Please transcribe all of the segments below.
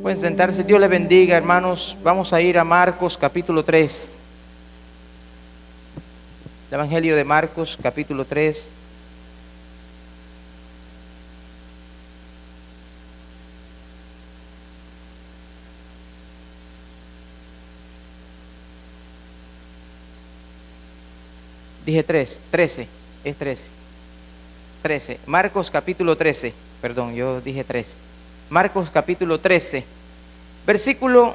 Pueden sentarse. Dios les bendiga, hermanos. Vamos a ir a Marcos capítulo 3. El Evangelio de Marcos capítulo 3. Dije 13, es 13. 13. Marcos capítulo 13. Perdón, yo dije 3. Marcos capítulo 13, versículo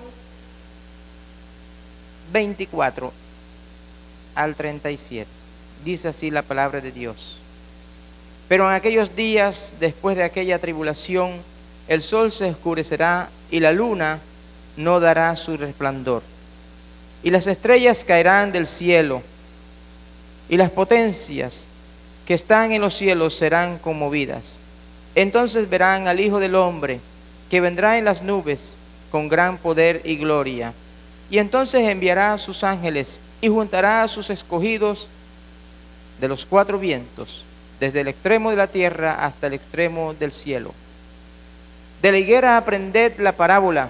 24 al 37. Dice así la palabra de Dios. Pero en aquellos días, después de aquella tribulación, el sol se oscurecerá y la luna no dará su resplandor. Y las estrellas caerán del cielo, y las potencias que están en los cielos serán conmovidas. Entonces verán al Hijo del Hombre, que vendrá en las nubes con gran poder y gloria. Y entonces enviará a sus ángeles y juntará a sus escogidos de los cuatro vientos, desde el extremo de la tierra hasta el extremo del cielo. De la higuera aprended la parábola.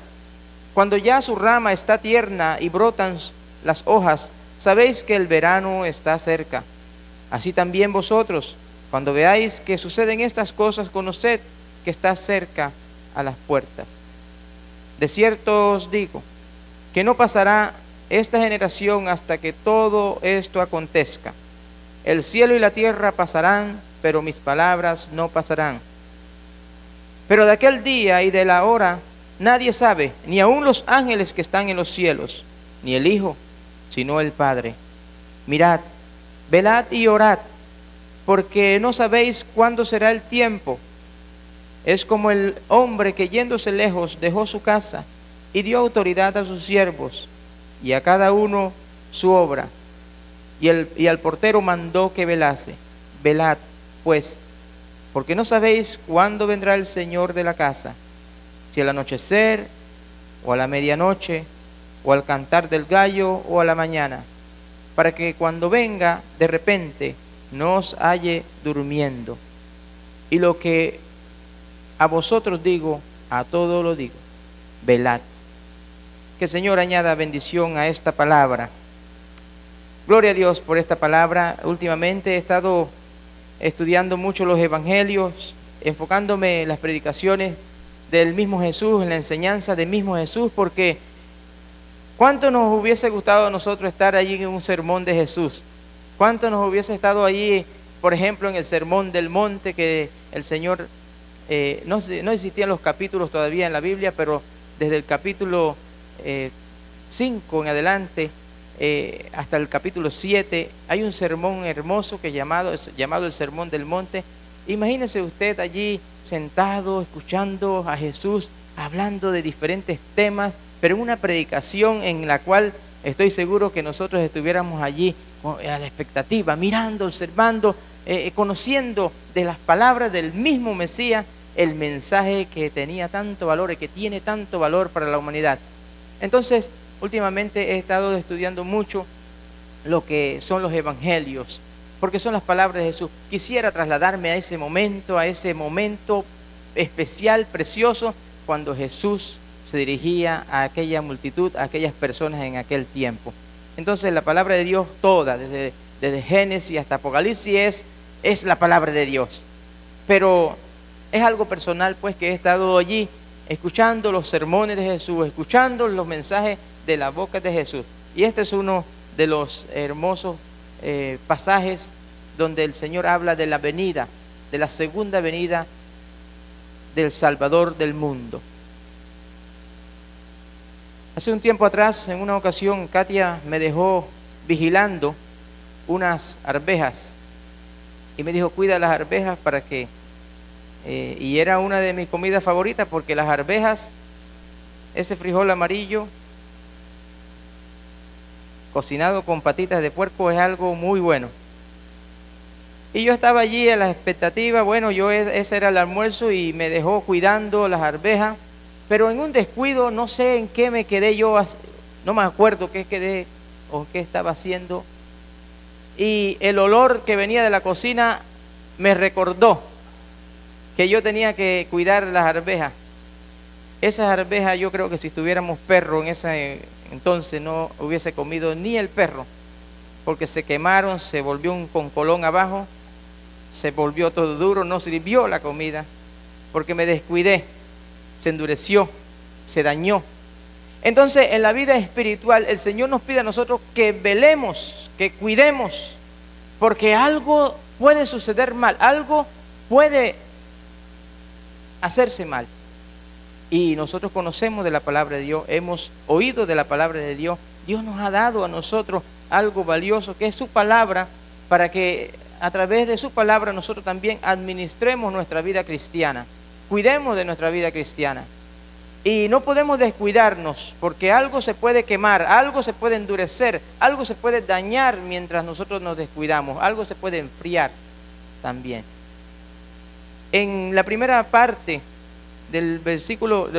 Cuando ya su rama está tierna y brotan las hojas, sabéis que el verano está cerca. Así también vosotros, cuando veáis que suceden estas cosas, conoced que está cerca a las puertas. De cierto os digo, que no pasará esta generación hasta que todo esto acontezca. El cielo y la tierra pasarán, pero mis palabras no pasarán. Pero de aquel día y de la hora nadie sabe, ni aun los ángeles que están en los cielos, ni el Hijo, sino el Padre. Mirad, velad y orad, porque no sabéis cuándo será el tiempo. Es como el hombre que yéndose lejos dejó su casa y dio autoridad a sus siervos y a cada uno su obra. Y al portero mandó que velase. Velad, pues, porque no sabéis cuándo vendrá el Señor de la casa, si al anochecer, o a la medianoche, o al cantar del gallo, o a la mañana, para que cuando venga de repente no os halle durmiendo. Y lo que a vosotros digo, a todo lo digo, velad. Que el Señor añada bendición a esta palabra. Gloria a Dios por esta palabra. Últimamente he estado estudiando mucho los evangelios, enfocándome en las predicaciones del mismo Jesús, en la enseñanza del mismo Jesús, porque ¿cuánto nos hubiese gustado a nosotros estar allí en un sermón de Jesús? ¿Cuánto nos hubiese estado allí, por ejemplo, en el sermón del monte que el Señor, no existían los capítulos todavía en la Biblia, pero desde el capítulo 5 en adelante, hasta el capítulo 7, hay un sermón hermoso que es llamado el Sermón del Monte. Imagínese usted allí sentado, escuchando a Jesús, hablando de diferentes temas, pero en una predicación en la cual estoy seguro que nosotros estuviéramos allí a la expectativa, mirando, observando, conociendo de las palabras del mismo Mesías el mensaje que tenía tanto valor y que tiene tanto valor para la humanidad. Entonces, últimamente he estado estudiando mucho lo que son los evangelios, porque son las palabras de Jesús. Quisiera trasladarme a ese momento especial, precioso, cuando Jesús se dirigía a aquella multitud, a aquellas personas en aquel tiempo. Entonces la palabra de Dios toda, desde Génesis hasta Apocalipsis, es la palabra de Dios. Pero es algo personal, pues, que he estado allí escuchando los sermones de Jesús, escuchando los mensajes de la boca de Jesús. Y este es uno de los hermosos pasajes donde el Señor habla de la venida, de la segunda venida del Salvador del mundo. Hace un tiempo atrás, en una ocasión, Katia me dejó vigilando unas arvejas y me dijo, cuida las arvejas para que... y era una de mis comidas favoritas, porque las arvejas, ese frijol amarillo cocinado con patitas de puerco, es algo muy bueno. Y yo estaba allí a la expectativa, bueno, ese era el almuerzo, y me dejó cuidando las arvejas, pero en un descuido, no sé en qué me quedé yo, no me acuerdo qué quedé o qué estaba haciendo, y el olor que venía de la cocina me recordó que yo tenía que cuidar las arvejas. Esas arvejas, yo creo que si tuviéramos perro en ese entonces no hubiese comido ni el perro, porque se quemaron, se volvió un concolón abajo, se volvió todo duro, no sirvió la comida, porque me descuidé, se endureció, se dañó. Entonces, en la vida espiritual, el Señor nos pide a nosotros que velemos, que cuidemos, porque algo puede suceder mal, algo puede hacerse mal. Y nosotros conocemos de la palabra de Dios, hemos oído de la palabra de Dios. Dios nos ha dado a nosotros algo valioso, que es su palabra, para que a través de su palabra nosotros también administremos nuestra vida cristiana, cuidemos de nuestra vida cristiana. Y no podemos descuidarnos, porque algo se puede quemar, algo se puede endurecer, algo se puede dañar mientras nosotros nos descuidamos, algo se puede enfriar también. En la primera parte de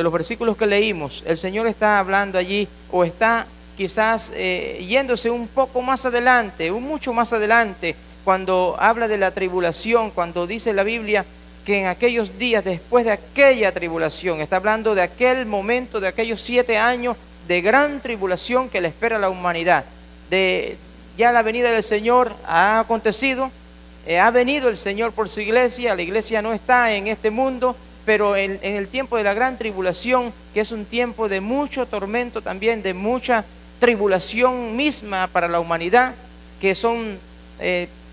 los versículos que leímos, el Señor está hablando allí, o está quizás yéndose un poco más adelante, mucho más adelante, cuando habla de la tribulación, cuando dice la Biblia que en aquellos días, después de aquella tribulación, está hablando de aquel momento, de aquellos 7 años de gran tribulación que le espera a la humanidad. Ya la venida del Señor ha acontecido, ha venido el Señor por su iglesia, la iglesia no está en este mundo, pero en el tiempo de la gran tribulación, que es un tiempo de mucho tormento también, de mucha tribulación misma para la humanidad, que son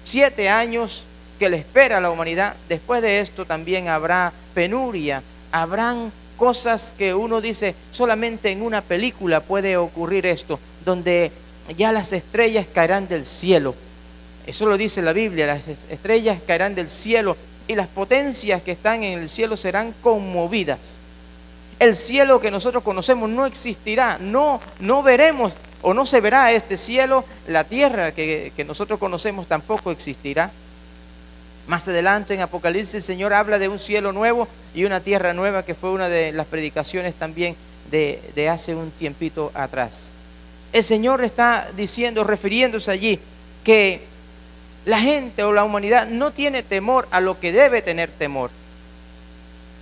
7 años que le espera a la humanidad. Después de esto también habrá penuria, habrán cosas que uno dice, solamente en una película puede ocurrir esto, donde ya las estrellas caerán del cielo. Eso lo dice la Biblia, las estrellas caerán del cielo y las potencias que están en el cielo serán conmovidas. El cielo que nosotros conocemos no existirá, no veremos o no se verá este cielo. La tierra que nosotros conocemos tampoco existirá. Más adelante en Apocalipsis el Señor habla de un cielo nuevo y una tierra nueva, que fue una de las predicaciones también de hace un tiempito atrás. El Señor está diciendo, refiriéndose allí, que la gente o la humanidad no tiene temor a lo que debe tener temor.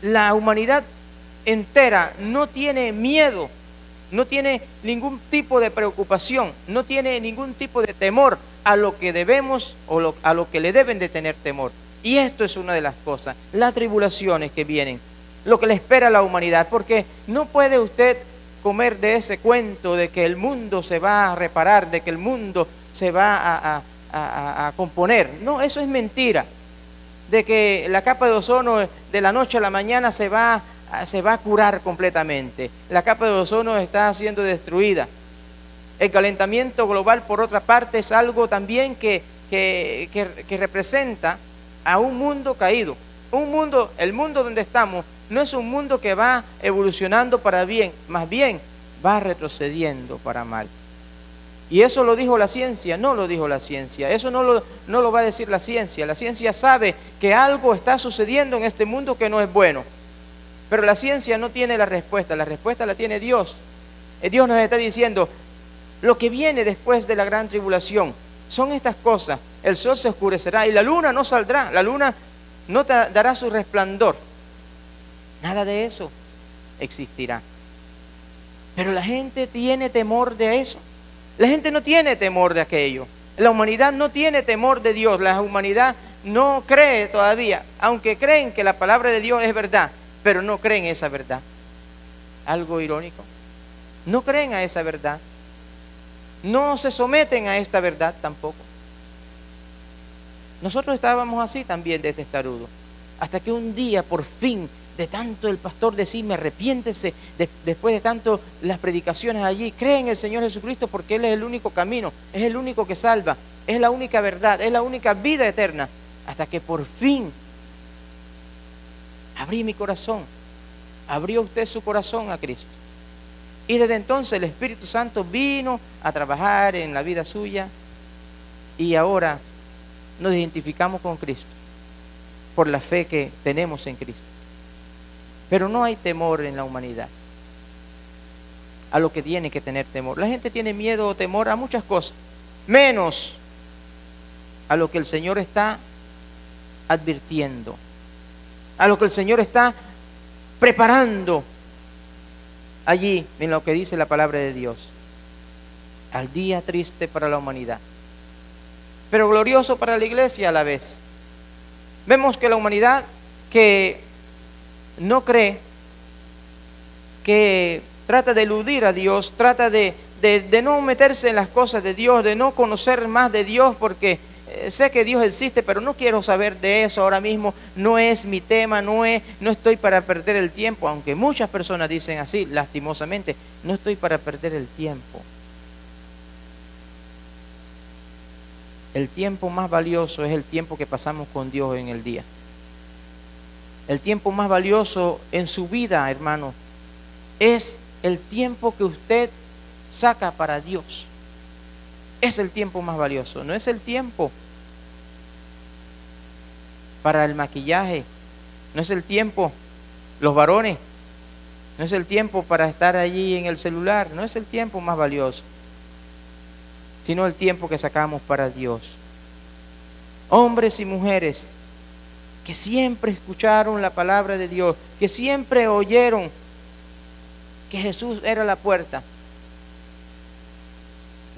La humanidad entera no tiene miedo, no tiene ningún tipo de preocupación, no tiene ningún tipo de temor a lo que debemos o a lo que le deben de tener temor. Y esto es una de las cosas, las tribulaciones que vienen, lo que le espera a la humanidad, porque no puede usted comer de ese cuento de que el mundo se va a reparar, de que el mundo se va a componer. No, eso es mentira. De que la capa de ozono de la noche a la mañana se va a curar completamente. La capa de ozono está siendo destruida. El calentamiento global, por otra parte, es algo también que representa a un mundo caído. El mundo donde estamos no es un mundo que va evolucionando para bien, más bien va retrocediendo para mal. Y eso lo dijo la ciencia, no lo dijo la ciencia, eso no lo va a decir la ciencia. La ciencia sabe que algo está sucediendo en este mundo que no es bueno, pero la ciencia no tiene la respuesta la tiene Dios. Dios nos está diciendo, lo que viene después de la gran tribulación son estas cosas: el sol se oscurecerá y la luna no saldrá, la luna no dará su resplandor, nada de eso existirá. Pero la gente tiene temor de eso. La gente no tiene temor de aquello. La humanidad no tiene temor de Dios. La humanidad no cree todavía, aunque creen que la palabra de Dios es verdad, pero no creen esa verdad. Algo irónico. No creen a esa verdad. No se someten a esta verdad tampoco. Nosotros estábamos así también de testarudo, hasta que un día por fin, de tanto el pastor decirme arrepiéntese, después de tanto las predicaciones allí, cree en el Señor Jesucristo porque Él es el único camino, es el único que salva, es la única verdad, es la única vida eterna, hasta que por fin abrí mi corazón, abrió usted su corazón a Cristo. Y desde entonces el Espíritu Santo vino a trabajar en la vida suya y ahora nos identificamos con Cristo por la fe que tenemos en Cristo. Pero no hay temor en la humanidad a lo que tiene que tener temor. La gente tiene miedo o temor a muchas cosas, menos a lo que el Señor está advirtiendo, a lo que el Señor está preparando allí en lo que dice la palabra de Dios. Al día triste para la humanidad, pero glorioso para la iglesia a la vez. Vemos que la humanidad que no cree, que trata de eludir a Dios, trata de no meterse en las cosas de Dios, de no conocer más de Dios, porque sé que Dios existe, pero no quiero saber de eso ahora mismo, no es mi tema, no estoy para perder el tiempo, aunque muchas personas dicen así, lastimosamente, no estoy para perder el tiempo. El tiempo más valioso es el tiempo que pasamos con Dios en el día. El tiempo más valioso en su vida, hermano, es el tiempo que usted saca para Dios. Es el tiempo más valioso, no es el tiempo para el maquillaje, no es el tiempo, los varones, no es el tiempo para estar allí en el celular, no es el tiempo más valioso, sino el tiempo que sacamos para Dios. Hombres y mujeres que siempre escucharon la palabra de Dios, que siempre oyeron que Jesús era la puerta.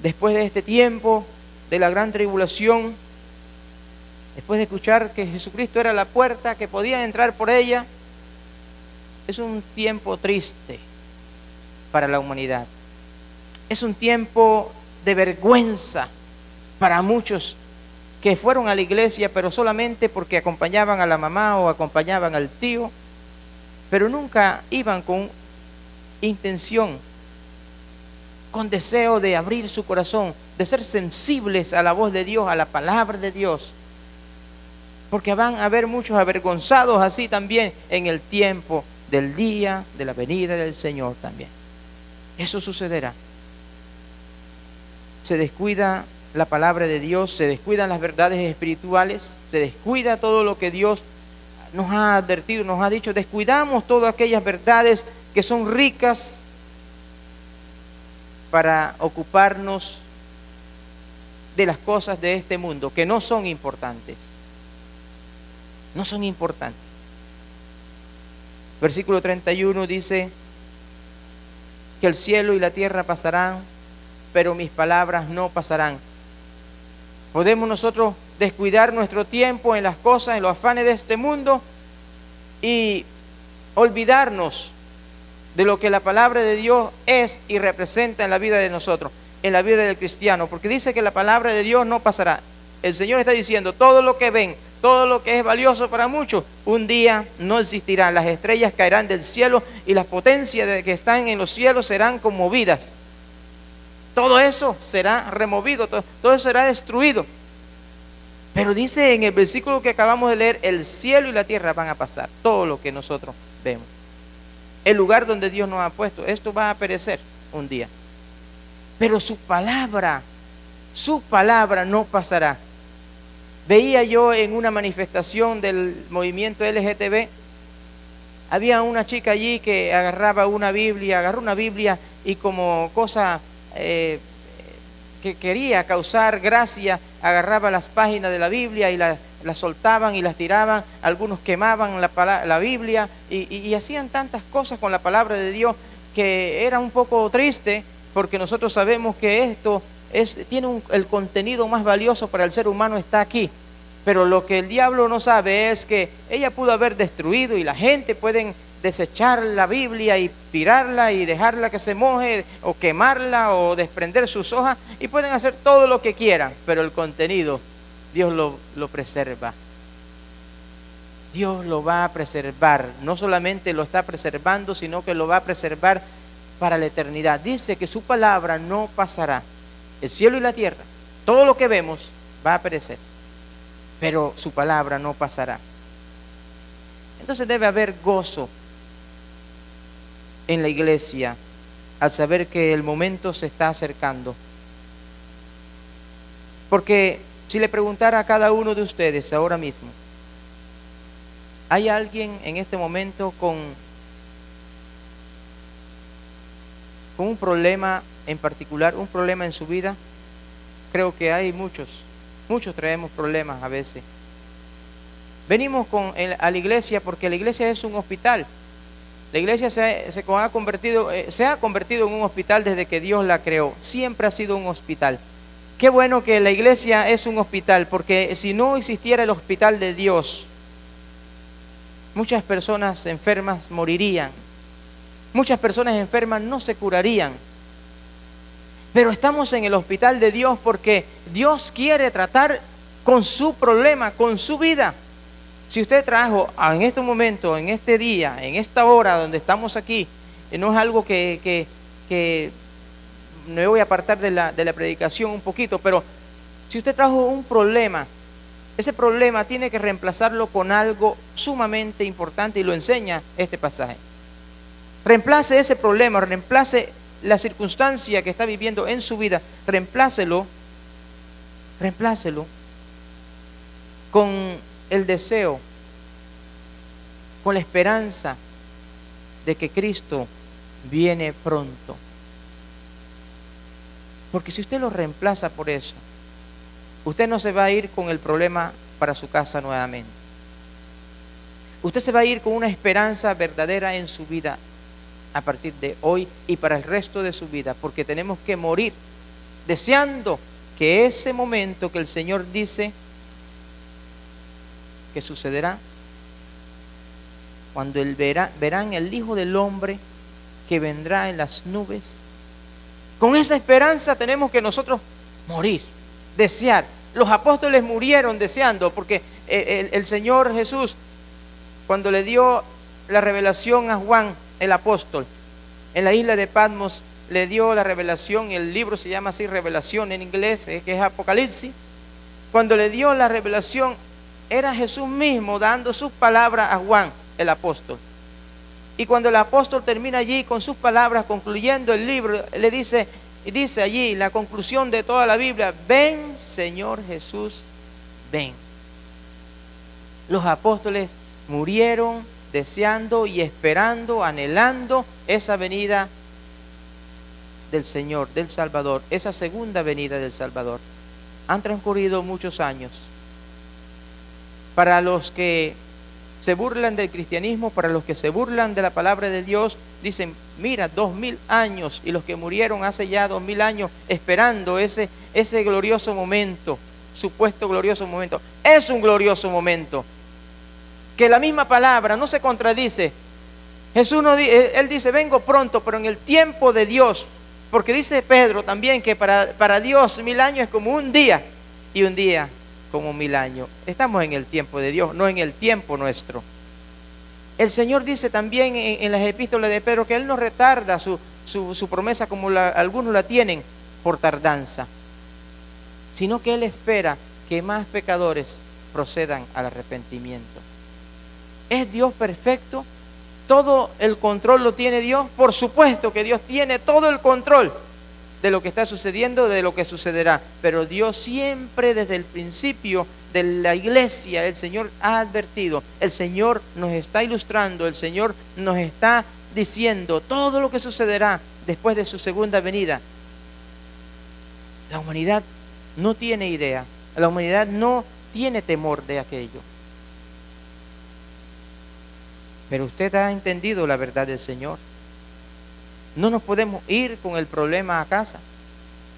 Después de este tiempo de la gran tribulación, después de escuchar que Jesucristo era la puerta, que podían entrar por ella, es un tiempo triste para la humanidad. Es un tiempo de vergüenza para muchos que fueron a la iglesia, pero solamente porque acompañaban a la mamá o acompañaban al tío, pero nunca iban con intención, con deseo de abrir su corazón, de ser sensibles a la voz de Dios, a la palabra de Dios, porque van a haber muchos avergonzados así también en el tiempo del día de la venida del Señor también. Eso sucederá. Se descuida la palabra de Dios, se descuidan las verdades espirituales, se descuida todo lo que Dios nos ha advertido, nos ha dicho. Descuidamos todas aquellas verdades que son ricas para ocuparnos de las cosas de este mundo, que no son importantes. No son importantes. Versículo 31 dice que el cielo y la tierra pasarán, pero mis palabras no pasarán. Podemos nosotros descuidar nuestro tiempo en las cosas, en los afanes de este mundo y olvidarnos de lo que la palabra de Dios es y representa en la vida de nosotros, en la vida del cristiano, porque dice que la palabra de Dios no pasará. El Señor está diciendo, todo lo que ven, todo lo que es valioso para muchos, un día no existirá. Las estrellas caerán del cielo y las potencias que están en los cielos serán conmovidas. Todo eso será removido, todo eso será destruido. Pero dice en el versículo que acabamos de leer, el cielo y la tierra van a pasar, todo lo que nosotros vemos. El lugar donde Dios nos ha puesto, esto va a perecer un día. Pero su palabra no pasará. Veía yo en una manifestación del movimiento LGTB, había una chica allí que agarró una Biblia y como cosa que quería causar gracia, agarraba las páginas de la Biblia y las soltaban y las tiraban, algunos quemaban la Biblia y hacían tantas cosas con la palabra de Dios que era un poco triste, porque nosotros sabemos que esto tiene el contenido más valioso para el ser humano está aquí. Pero lo que el diablo no sabe es que ella pudo haber destruido y la gente pueden desechar la Biblia y tirarla y dejarla que se moje o quemarla o desprender sus hojas y pueden hacer todo lo que quieran, pero el contenido Dios lo preserva. Dios lo va a preservar, no solamente lo está preservando, sino que lo va a preservar para la eternidad. Dice que su palabra no pasará. El cielo y la tierra, todo lo que vemos va a perecer, pero su palabra no pasará. Entonces debe haber gozo en la iglesia al saber que el momento se está acercando. Porque si le preguntara a cada uno de ustedes ahora mismo, ¿hay alguien en este momento con un problema en particular, un problema en su vida? Creo que hay muchos traemos problemas a veces. Venimos a la iglesia porque la iglesia es un hospital. La iglesia se ha convertido en un hospital desde que Dios la creó. Siempre ha sido un hospital. Qué bueno que la iglesia es un hospital, porque si no existiera el hospital de Dios, muchas personas enfermas morirían. Muchas personas enfermas no se curarían. Pero estamos en el hospital de Dios porque Dios quiere tratar con su problema, con su vida. Si usted trajo en este momento, en este día, en esta hora donde estamos aquí, no es algo que me voy a apartar de la predicación un poquito, pero si usted trajo un problema, ese problema tiene que reemplazarlo con algo sumamente importante y lo enseña este pasaje. Reemplace ese problema, reemplace la circunstancia que está viviendo en su vida, reemplácelo con el deseo, con la esperanza de que Cristo viene pronto. Porque si usted lo reemplaza por eso, usted no se va a ir con el problema para su casa nuevamente. Usted se va a ir con una esperanza verdadera en su vida a partir de hoy y para el resto de su vida, porque tenemos que morir deseando que ese momento que el Señor dice que sucederá, cuando verán el Hijo del Hombre que vendrá en las nubes. Con esa esperanza tenemos que nosotros morir, desear. Los apóstoles murieron deseando, porque el Señor Jesús, cuando le dio la revelación a Juan, el apóstol, en la isla de Patmos, le dio la revelación, y el libro se llama así, Revelación en inglés, que es Apocalipsis. Cuando le dio la revelación, era Jesús mismo dando sus palabras a Juan, el apóstol. Y cuando el apóstol termina allí con sus palabras, concluyendo el libro, le dice allí la conclusión de toda la Biblia: ven, Señor Jesús, ven. Los apóstoles murieron deseando y esperando, anhelando esa venida del Señor, del Salvador, esa segunda venida del Salvador. Han transcurrido muchos años. Para los que se burlan del cristianismo, para los que se burlan de la palabra de Dios, dicen: mira, 2000 años, y los que murieron hace ya 2000 años esperando ese glorioso momento, supuesto glorioso momento. Es un glorioso momento, que la misma palabra no se contradice. Jesús él dice: vengo pronto, pero en el tiempo de Dios, porque dice Pedro también que para Dios 1000 años es como un día, y un día como 1000 años. Estamos en el tiempo de Dios, no en el tiempo nuestro. El Señor dice también en las epístolas de Pedro que Él no retarda su promesa como algunos la tienen por tardanza, sino que Él espera que más pecadores procedan al arrepentimiento. ¿Es Dios perfecto? ¿Todo el control lo tiene Dios? Por supuesto que Dios tiene todo el control de lo que está sucediendo, de lo que sucederá. Pero Dios siempre, desde el principio de la iglesia, el Señor ha advertido, el Señor nos está ilustrando, el Señor nos está diciendo todo lo que sucederá después de su segunda venida. La humanidad no tiene idea, la humanidad no tiene temor de aquello. Pero usted ha entendido la verdad del Señor. No nos podemos ir con el problema a casa.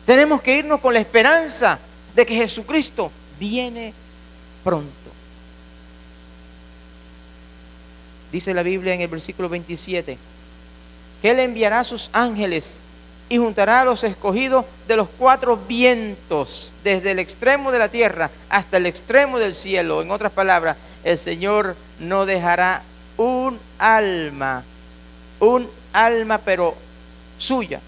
Tenemos que irnos con la esperanza de que Jesucristo viene pronto. Dice la Biblia en el versículo 27, que Él enviará a sus ángeles y juntará a los escogidos de los 4 vientos, desde el extremo de la tierra hasta el extremo del cielo. En otras palabras, el Señor no dejará un alma pero suya,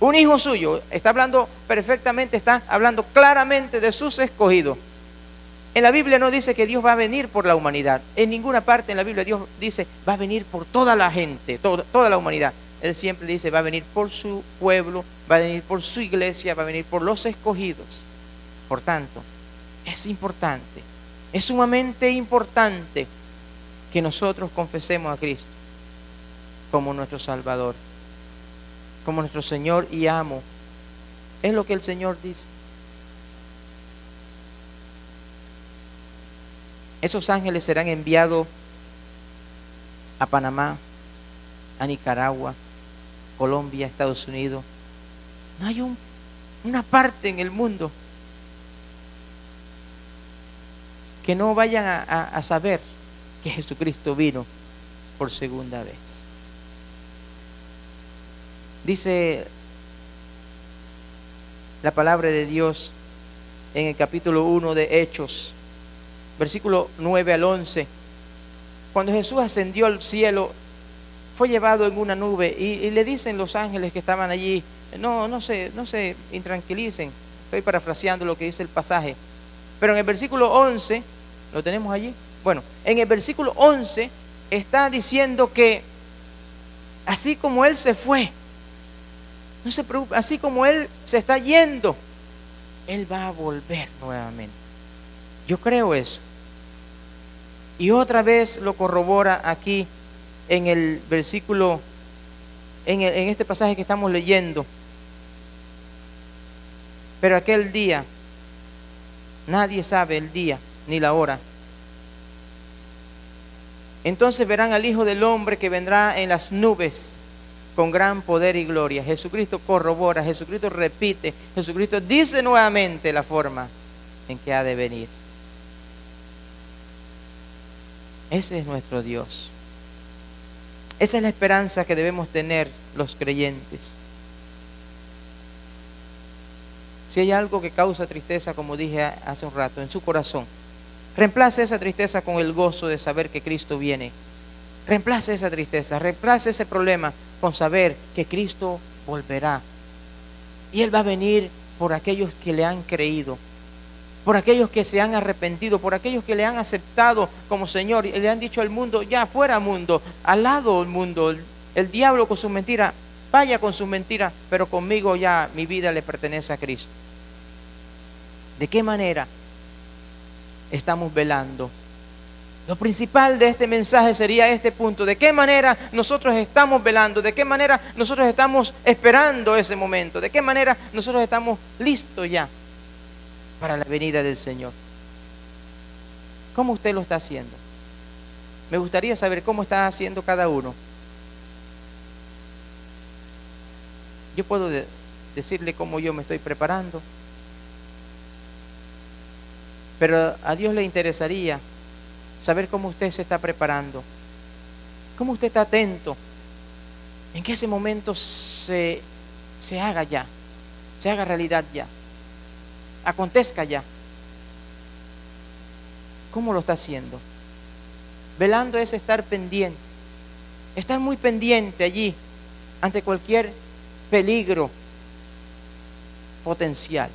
un hijo suyo. Está hablando perfectamente, está hablando claramente de sus escogidos. En la Biblia no dice que Dios va a venir por la humanidad. En ninguna parte en la Biblia Dios dice va a venir por toda la gente, toda la humanidad. Él siempre dice va a venir por su pueblo, va a venir por su iglesia, va a venir por los escogidos. Por tanto, es importante, es sumamente importante que nosotros confesemos a Cristo como nuestro Salvador, como nuestro Señor y amo. Es lo que el Señor dice. Esos ángeles serán enviados a Panamá, a Nicaragua, Colombia, Estados Unidos. No hay una parte en el mundo que no vayan a saber que Jesucristo vino por segunda vez. Dice la palabra de Dios en el capítulo 1 de Hechos, versículo 9 al 11. Cuando Jesús ascendió al cielo, fue llevado en una nube y le dicen los ángeles que estaban allí, no se intranquilicen. Estoy parafraseando lo que dice el pasaje. Pero en el versículo 11, ¿lo tenemos allí? Bueno, en el versículo 11 está diciendo que así como Él se fue, no se preocupe, así como Él se está yendo, Él va a volver nuevamente. Yo creo eso. Y otra vez lo corrobora aquí en el versículo, en este pasaje que estamos leyendo. Pero aquel día, nadie sabe el día ni la hora. Entonces verán al Hijo del Hombre que vendrá en las nubes con gran poder y gloria. Jesucristo corrobora, Jesucristo repite, Jesucristo dice nuevamente la forma en que ha de venir. Ese es nuestro Dios. Esa es la esperanza que debemos tener los creyentes. Si hay algo que causa tristeza, como dije hace un rato, en su corazón, reemplace esa tristeza con el gozo de saber que Cristo viene. Reemplace esa tristeza, reemplace ese problema con saber que Cristo volverá. Y Él va a venir por aquellos que le han creído, por aquellos que se han arrepentido, por aquellos que le han aceptado como Señor y le han dicho al mundo, ya fuera mundo, al lado del mundo, el diablo con sus mentiras, vaya con sus mentiras, pero conmigo ya mi vida le pertenece a Cristo. ¿De qué manera estamos velando? Lo principal de este mensaje sería este punto: ¿de qué manera nosotros estamos velando? ¿De qué manera nosotros estamos esperando ese momento? ¿De qué manera nosotros estamos listos ya para la venida del Señor? ¿Cómo usted lo está haciendo? Me gustaría saber cómo está haciendo cada uno. Yo puedo decirle cómo yo me estoy preparando, pero a Dios le interesaría saber cómo usted se está preparando, cómo usted está atento en que ese momento se haga ya, se haga realidad ya, acontezca ya. ¿Cómo lo está haciendo? Velando es estar pendiente, estar muy pendiente allí ante cualquier peligro potencial.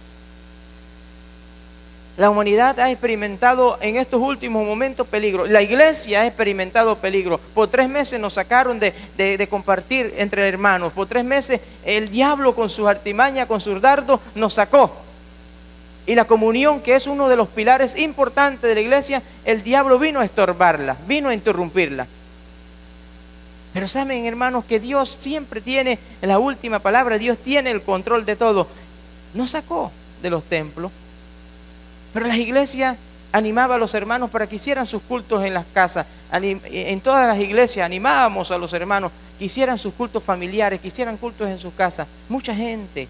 La humanidad ha experimentado en estos últimos momentos peligro. La iglesia ha experimentado peligro. Por 3 meses nos sacaron de compartir entre hermanos. Por 3 meses el diablo con sus artimañas, con sus dardos, nos sacó. Y la comunión, que es uno de los pilares importantes de la iglesia, el diablo vino a estorbarla, vino a interrumpirla. Pero saben, hermanos, que Dios siempre tiene la última palabra. Dios tiene el control de todo. Nos sacó de los templos, pero las iglesias animaban a los hermanos para que hicieran sus cultos en las casas. En todas las iglesias animábamos a los hermanos que hicieran sus cultos familiares, que hicieran cultos en sus casas. Mucha gente,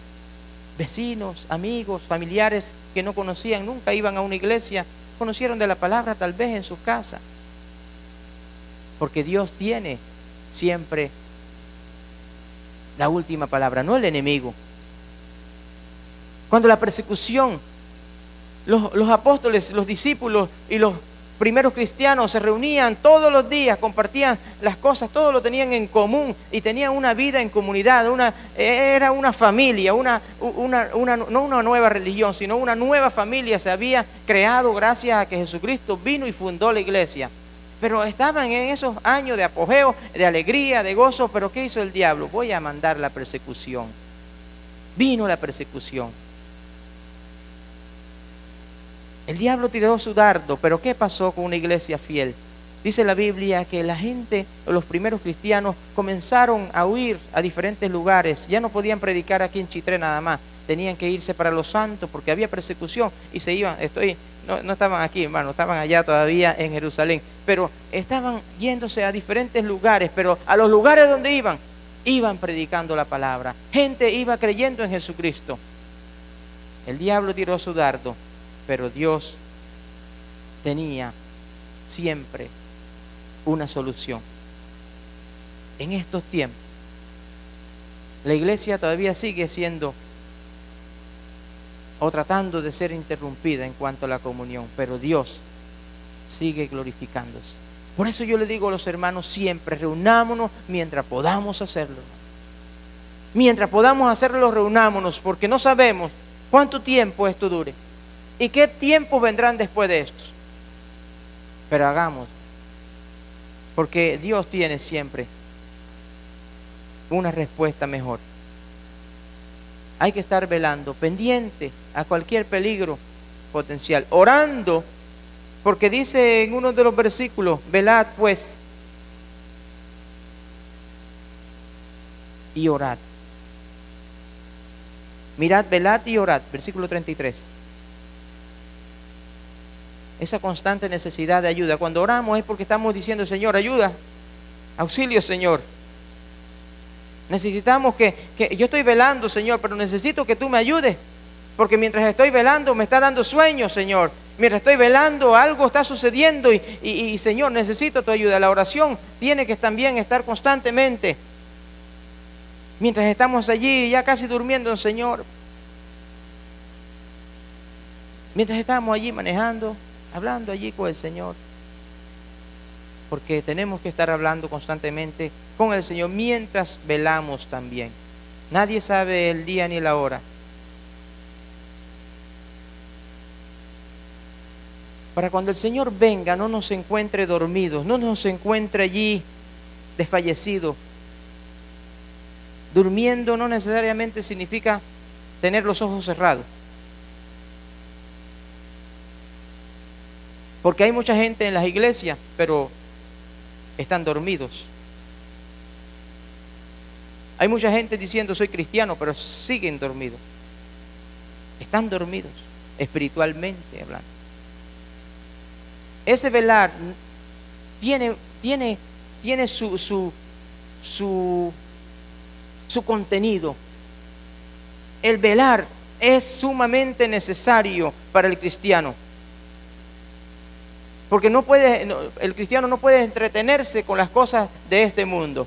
vecinos, amigos, familiares que no conocían, nunca iban a una iglesia, conocieron de la palabra tal vez en sus casas. Porque Dios tiene siempre la última palabra, no el enemigo. Cuando la persecución, los apóstoles, los discípulos y los primeros cristianos se reunían todos los días, compartían las cosas, todo lo tenían en común y tenían una vida en comunidad, era una familia, no una nueva religión, sino una nueva familia se había creado gracias a que Jesucristo vino y fundó la iglesia. Pero estaban en esos años de apogeo, de alegría, de gozo. Pero ¿qué hizo el diablo? Voy a mandar la persecución. Vino la persecución. El diablo tiró su dardo, pero ¿qué pasó con una iglesia fiel? Dice la Biblia que la gente, los primeros cristianos, comenzaron a huir a diferentes lugares. Ya no podían predicar aquí en Chitré nada más. Tenían que irse para Los Santos porque había persecución y se iban. No estaban aquí, hermano, estaban allá todavía en Jerusalén. pero estaban yéndose a diferentes lugares, pero a los lugares donde iban predicando la palabra. Gente iba creyendo en Jesucristo. El diablo tiró su dardo, pero Dios tenía siempre una solución. En estos tiempos, la iglesia todavía sigue siendo o tratando de ser interrumpida en cuanto a la comunión, pero Dios sigue glorificándose. Por eso yo le digo a los hermanos siempre, reunámonos mientras podamos hacerlo. Mientras podamos hacerlo, reunámonos, porque no sabemos cuánto tiempo esto dure y qué tiempos vendrán después de esto. Pero hagamos, porque Dios tiene siempre una respuesta mejor. Hay que estar velando, pendiente a cualquier peligro potencial, orando, porque dice en uno de los versículos, velad pues y orad. Mirad, velad y orad, versículo 33. Esa constante necesidad de ayuda. Cuando oramos es porque estamos diciendo, Señor, ayuda, auxilio, Señor. Necesitamos que yo estoy velando, Señor, pero necesito que tú me ayudes, porque mientras estoy velando me está dando sueño, Señor. Mientras estoy velando algo está sucediendo y Señor, necesito tu ayuda. La oración tiene que también estar constantemente. Mientras estamos allí ya casi durmiendo, Señor. Mientras estamos allí manejando, hablando allí con el Señor. Porque tenemos que estar hablando constantemente con el Señor mientras velamos también. Nadie sabe el día ni la hora. Para cuando el Señor venga no nos encuentre dormidos, no nos encuentre allí desfallecidos. Durmiendo no necesariamente significa tener los ojos cerrados. Porque hay mucha gente en las iglesias, pero están dormidos. Hay mucha gente diciendo soy cristiano, pero siguen dormidos. Están dormidos, espiritualmente hablando. Ese velar tiene su contenido. El velar es sumamente necesario para el cristiano. Porque el cristiano no puede entretenerse con las cosas de este mundo.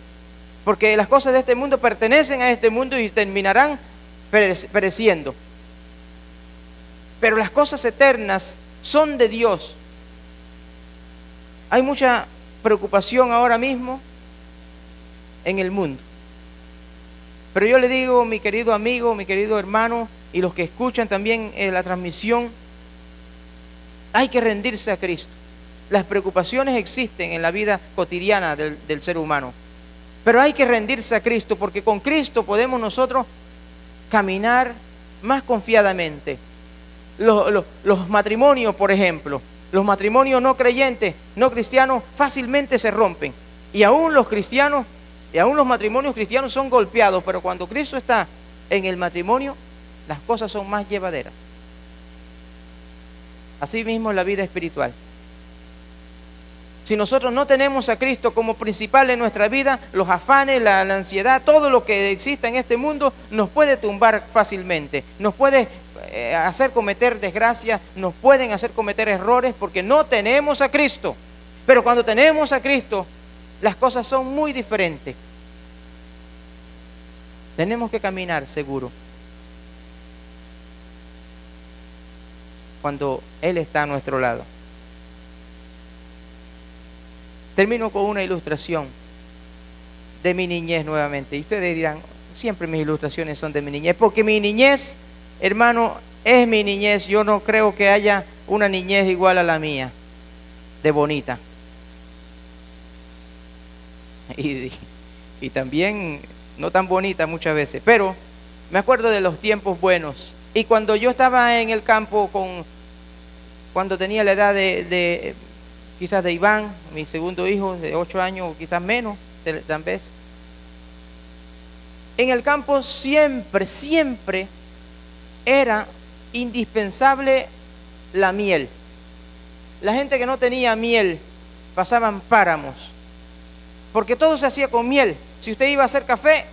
Porque las cosas de este mundo pertenecen a este mundo y terminarán pereciendo. Pero las cosas eternas son de Dios. Hay mucha preocupación ahora mismo en el mundo. Pero yo le digo, mi querido amigo, mi querido hermano, y los que escuchan también la transmisión, hay que rendirse a Cristo. Las preocupaciones existen en la vida cotidiana del ser humano, pero hay que rendirse a Cristo, porque con Cristo podemos nosotros caminar más confiadamente. Los matrimonios, por ejemplo, los matrimonios no creyentes, no cristianos, fácilmente se rompen. Y aún los cristianos, y aún los matrimonios cristianos son golpeados, pero cuando Cristo está en el matrimonio, las cosas son más llevaderas. Así mismo en la vida espiritual. Si nosotros no tenemos a Cristo como principal en nuestra vida, los afanes, la ansiedad, todo lo que exista en este mundo nos puede tumbar fácilmente, nos puede hacer cometer desgracias, nos pueden hacer cometer errores porque no tenemos a Cristo. Pero cuando tenemos a Cristo, las cosas son muy diferentes. Tenemos que caminar seguro cuando Él está a nuestro lado. Termino con una ilustración de mi niñez nuevamente. Y ustedes dirán, siempre mis ilustraciones son de mi niñez, porque mi niñez, hermano, es mi niñez. Yo no creo que haya una niñez igual a la mía, de bonita. Y también no tan bonita muchas veces, pero me acuerdo de los tiempos buenos. Y cuando yo estaba en el campo, cuando tenía la edad de quizás de Iván, mi segundo hijo, de 8 años o quizás menos, tal vez. En el campo siempre era indispensable la miel. La gente que no tenía miel pasaban páramos, porque todo se hacía con miel. Si usted iba a hacer café,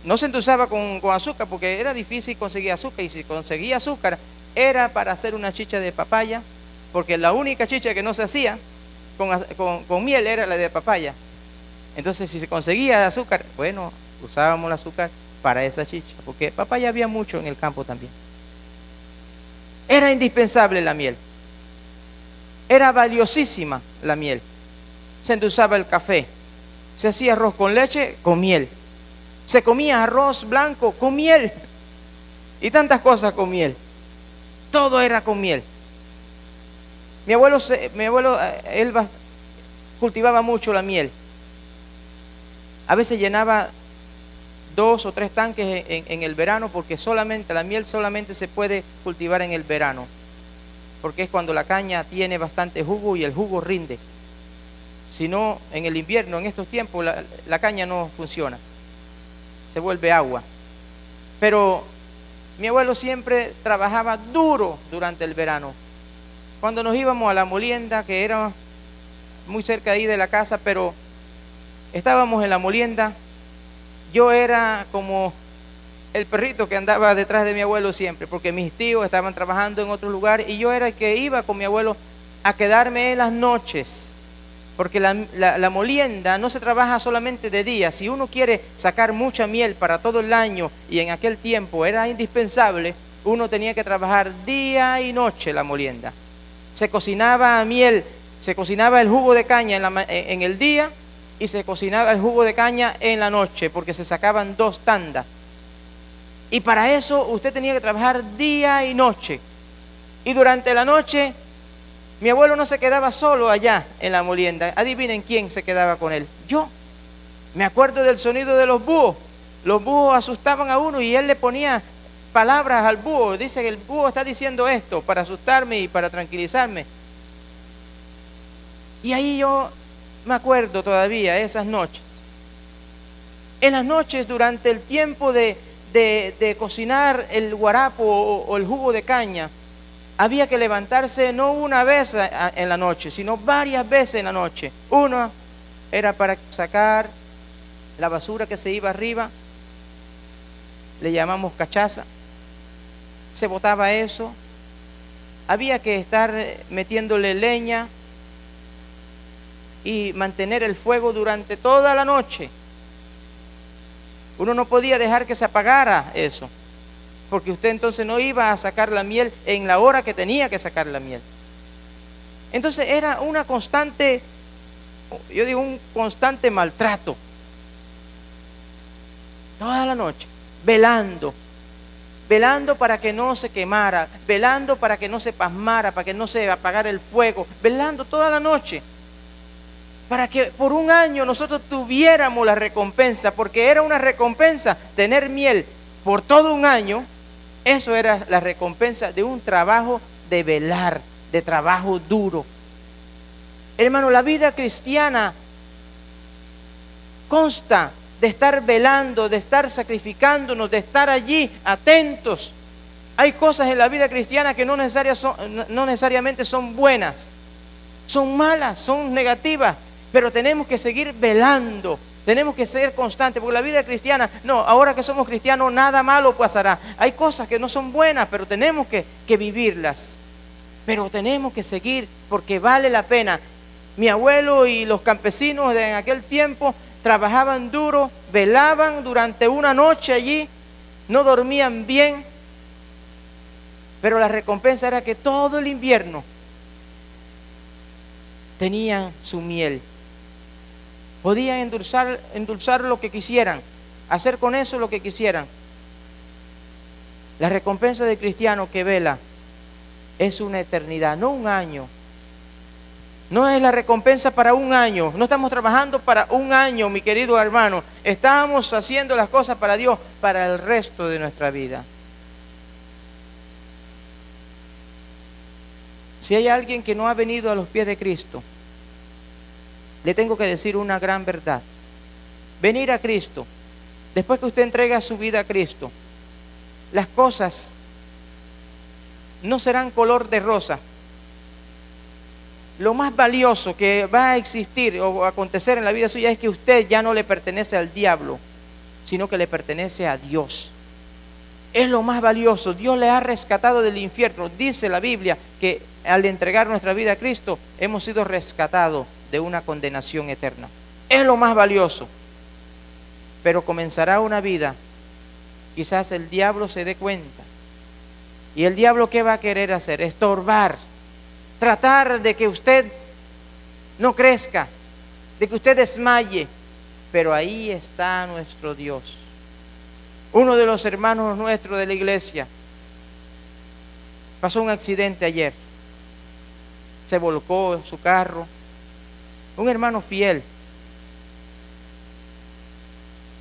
no se endulzaba con azúcar, porque era difícil conseguir azúcar, y si conseguía azúcar, era para hacer una chicha de papaya, porque la única chicha que no se hacía con miel era la de papaya. Entonces, si se conseguía azúcar, bueno, usábamos el azúcar para esa chicha, porque papaya había mucho en el campo también. Era indispensable la miel. Era valiosísima la miel. Se endulzaba el café. Se hacía arroz con leche, con miel. Se comía arroz blanco con miel. Y tantas cosas con miel. Todo era con miel. Mi abuelo él cultivaba mucho la miel. A veces llenaba 2 o 3 tanques en el verano, porque la miel solamente se puede cultivar en el verano, porque es cuando la caña tiene bastante jugo y el jugo rinde. Si no, en el invierno, en estos tiempos, la caña no funciona, se vuelve agua. Pero mi abuelo siempre trabajaba duro durante el verano. Cuando nos íbamos a la molienda, que era muy cerca ahí de la casa, pero estábamos en la molienda, yo era como el perrito que andaba detrás de mi abuelo siempre, porque mis tíos estaban trabajando en otro lugar y yo era el que iba con mi abuelo a quedarme en las noches, porque la molienda no se trabaja solamente de día. Si uno quiere sacar mucha miel para todo el año, y en aquel tiempo era indispensable, uno tenía que trabajar día y noche la molienda. Se cocinaba miel, se cocinaba el jugo de caña en el día, y se cocinaba el jugo de caña en la noche, porque se sacaban 2 tandas. Y para eso usted tenía que trabajar día y noche. Y durante la noche, mi abuelo no se quedaba solo allá en la molienda. Adivinen quién se quedaba con él. Yo. Me acuerdo del sonido de los búhos. Los búhos asustaban a uno y él le ponía palabras al búho. Dice que el búho está diciendo esto para asustarme y para tranquilizarme. Y ahí yo me acuerdo todavía esas noches. En las noches, durante el tiempo de cocinar el guarapo o el jugo de caña, había que levantarse no una vez en la noche, sino varias veces en la noche. Una era para sacar la basura que se iba arriba, le llamamos cachaza. Se botaba eso. Había que estar metiéndole leña y mantener el fuego durante toda la noche. Uno no podía dejar que se apagara eso, porque usted entonces no iba a sacar la miel en la hora que tenía que sacar la miel. Entonces era una constante, yo digo, un constante maltrato. Toda la noche, velando para que no se quemara, velando para que no se pasmara, para que no se apagara el fuego, velando toda la noche, para que por un año nosotros tuviéramos la recompensa, porque era una recompensa tener miel por todo un año. Eso era la recompensa de un trabajo de velar, de trabajo duro. Hermano, la vida cristiana consta de estar velando, de estar sacrificándonos, de estar allí atentos. Hay cosas en la vida cristiana que no necesariamente son buenas, son malas, son negativas, pero tenemos que seguir velando, tenemos que ser constantes, porque la vida cristiana, no, ahora que somos cristianos nada malo pasará. Hay cosas que no son buenas, pero tenemos que vivirlas, pero tenemos que seguir porque vale la pena. Mi abuelo y los campesinos en aquel tiempo trabajaban duro, velaban durante una noche allí, no dormían bien, pero la recompensa era que todo el invierno tenían su miel. Podían endulzar lo que quisieran, hacer con eso lo que quisieran. La recompensa del cristiano que vela es una eternidad, no un año. No es la recompensa para un año. No estamos trabajando para un año, mi querido hermano. Estamos haciendo las cosas para Dios, para el resto de nuestra vida. Si hay alguien que no ha venido a los pies de Cristo, le tengo que decir una gran verdad. Venir a Cristo, después que usted entrega su vida a Cristo, las cosas no serán color de rosa. lo más valioso que va a existir o acontecer en la vida suya es que usted ya no le pertenece al diablo, sino que le pertenece a Dios. Es lo más valioso. Dios le ha rescatado del infierno. Dice la Biblia que al entregar nuestra vida a Cristo hemos sido rescatados de una condenación eterna. Es lo más valioso. Pero comenzará una vida, quizás el diablo se dé cuenta. ¿Y el diablo qué va a querer hacer? Estorbar, tratar de que usted no crezca, de que usted desmaye. Pero ahí está nuestro Dios. Uno de los hermanos nuestros de la iglesia pasó un accidente ayer. Se volcó su carro. Un hermano fiel.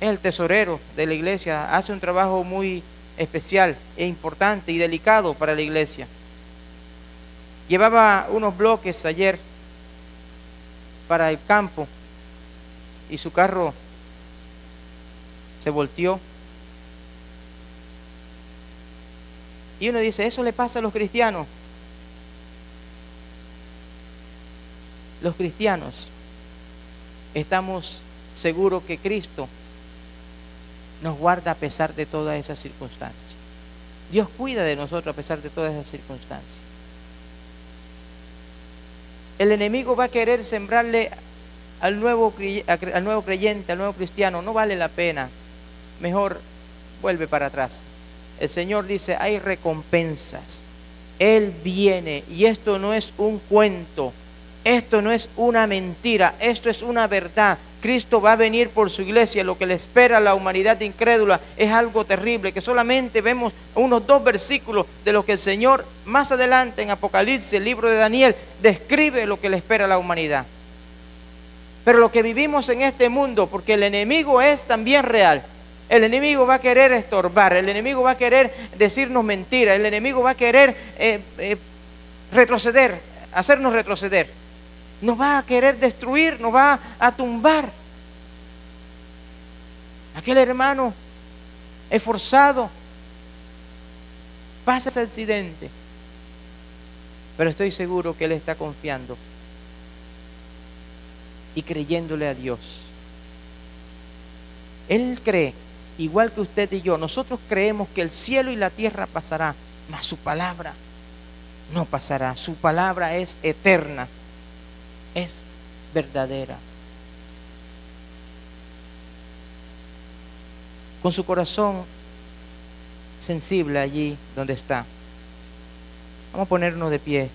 Es el tesorero de la iglesia. Hace un trabajo muy especial e importante y delicado para la iglesia. Llevaba unos bloques ayer para el campo y su carro se volteó. Y uno dice, eso le pasa a los cristianos. Los cristianos estamos seguros que Cristo nos guarda a pesar de todas esas circunstancias. Dios cuida de nosotros a pesar de todas esas circunstancias. El enemigo va a querer sembrarle al nuevo creyente, al nuevo cristiano, no vale la pena, mejor vuelve para atrás. El Señor dice, hay recompensas. Él viene y esto no es un cuento, esto no es una mentira, esto es una verdad. Cristo va a venir por su iglesia. Lo que le espera a la humanidad incrédula es algo terrible, que solamente vemos unos 2 versículos de lo que el Señor más adelante en Apocalipsis, el libro de Daniel, describe lo que le espera a la humanidad. Pero lo que vivimos en este mundo, porque el enemigo es también real. El enemigo va a querer estorbar, el enemigo va a querer decirnos mentiras, el enemigo va a querer retroceder, hacernos retroceder. Nos va a querer destruir, nos va a tumbar. Aquel hermano esforzado pasa ese accidente, pero estoy seguro que él está confiando y creyéndole a Dios. Él cree, igual que usted y yo, nosotros creemos que el cielo y la tierra pasará, mas su palabra no pasará. Su palabra es eterna, es verdadera. Con su corazón sensible allí donde está, vamos a ponernos de pie.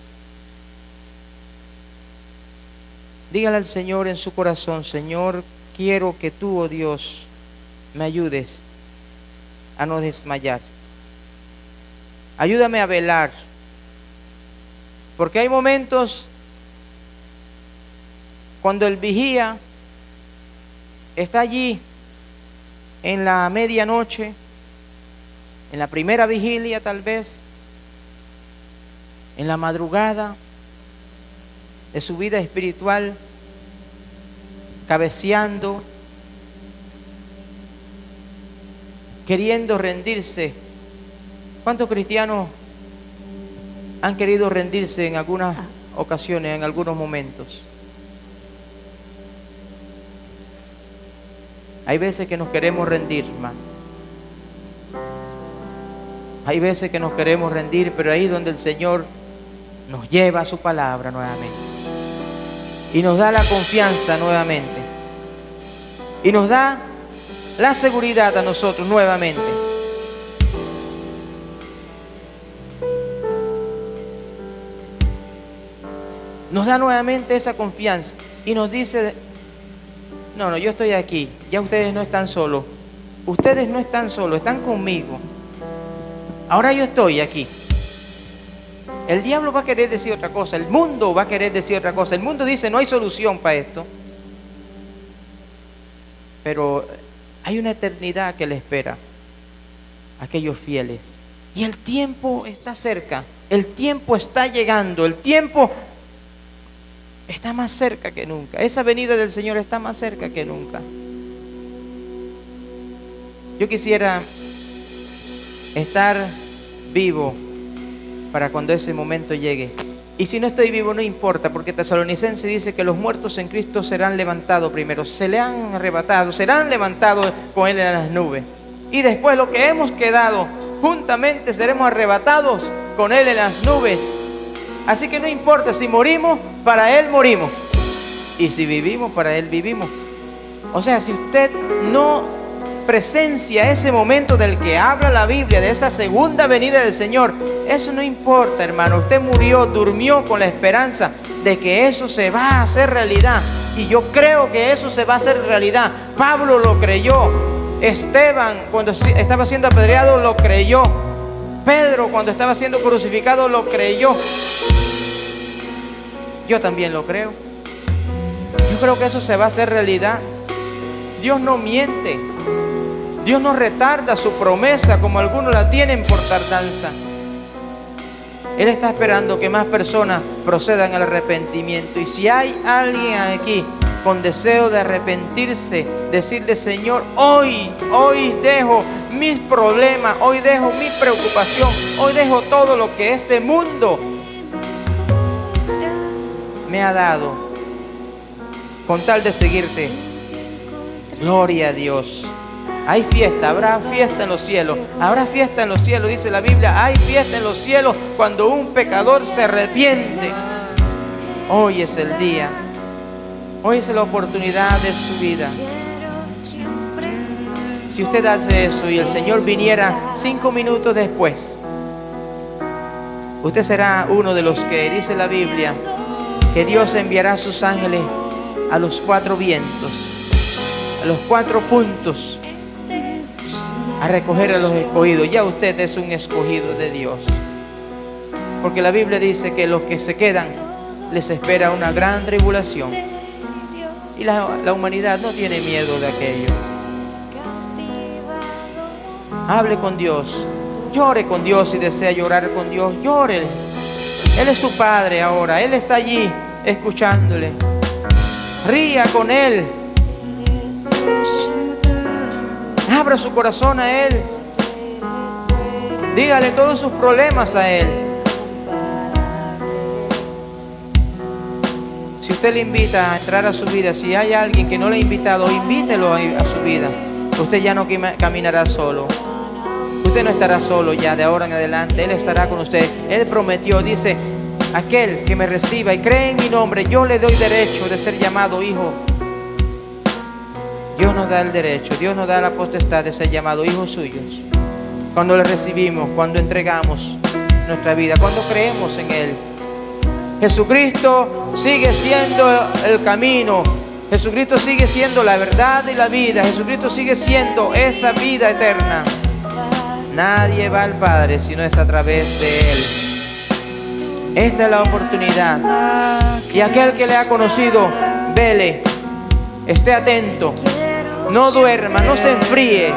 Dígale al Señor en su corazón, Señor, quiero que tú, oh Dios, me ayudes a no desmayar. Ayúdame a velar, porque hay momentos cuando el vigía está allí en la medianoche, en la primera vigilia tal vez, en la madrugada de su vida espiritual, cabeceando, queriendo rendirse. ¿Cuántos cristianos han querido rendirse en algunas ocasiones, en algunos momentos? Hay veces que nos queremos rendir, hermano. Hay veces que nos queremos rendir, pero ahí donde el Señor nos lleva a su palabra nuevamente y nos da la confianza nuevamente y nos da la seguridad a nosotros nuevamente. Nos da nuevamente esa confianza y nos dice, no, yo estoy aquí, ya ustedes no están solos, ustedes no están solos, están conmigo, ahora yo estoy aquí. El diablo va a querer decir otra cosa, el mundo va a querer decir otra cosa, el mundo dice no hay solución para esto, pero hay una eternidad que le espera a aquellos fieles y el tiempo está cerca, el tiempo está llegando, el tiempo está más cerca que nunca. Esa venida del Señor está más cerca que nunca. Yo quisiera estar vivo para cuando ese momento llegue. Y si no estoy vivo, no importa, porque Tesalonicenses dice que los muertos en Cristo serán levantados primero. Se le han arrebatado, serán levantados con Él en las nubes. Y después los que hemos quedado juntamente seremos arrebatados con Él en las nubes. Así que no importa, si morimos, para Él morimos. Y si vivimos, para Él vivimos. O sea, si usted no presencia ese momento del que habla la Biblia, de esa segunda venida del Señor, eso no importa, hermano. Usted murió, durmió con la esperanza de que eso se va a hacer realidad. Y yo creo que eso se va a hacer realidad. Pablo lo creyó. Esteban, cuando estaba siendo apedreado, lo creyó. Pedro, cuando estaba siendo crucificado, lo creyó. Yo también lo creo. Yo creo que eso se va a hacer realidad. Dios no miente. Dios no retarda su promesa como algunos la tienen por tardanza. Él está esperando que más personas procedan al arrepentimiento. Y si hay alguien aquí con deseo de arrepentirse, decirle: Señor, hoy dejo mis problemas, hoy dejo mi preocupación, hoy dejo todo lo que este mundo me ha dado con tal de seguirte. Gloria a Dios. Hay fiesta, habrá fiesta en los cielos. Habrá fiesta en los cielos, dice la Biblia. Hay fiesta en los cielos cuando un pecador se arrepiente. Hoy es el día. Hoy es la oportunidad de su vida. Si usted hace eso y el Señor viniera 5 minutos después, usted será uno de los que, dice la Biblia, que Dios enviará a sus ángeles a los 4 vientos, a los 4 puntos, a recoger a los escogidos. Ya usted es un escogido de Dios, porque la Biblia dice que los que se quedan les espera una gran tribulación, y la humanidad no tiene miedo de aquello. Hable con Dios, llore con Dios. Si desea llorar con Dios, llore. Él es su Padre ahora, Él está allí escuchándole. Ría con Él. Abra su corazón a Él. Dígale todos sus problemas a Él. Si usted le invita a entrar a su vida, si hay alguien que no le ha invitado, invítelo a su vida. Usted ya no caminará solo. Usted no estará solo ya de ahora en adelante. Él estará con usted. Él prometió, dice: aquel que me reciba y cree en mi nombre, yo le doy derecho de ser llamado hijo. Dios nos da el derecho, Dios nos da la potestad de ser llamados hijos suyos. Cuando le recibimos, cuando entregamos nuestra vida, cuando creemos en Él. Jesucristo sigue siendo el camino. Jesucristo sigue siendo la verdad y la vida. Jesucristo sigue siendo esa vida eterna. Nadie va al Padre si no es a través de Él. Esta es la oportunidad. Y aquel que le ha conocido, vele, esté atento. No duerma, no se enfríe.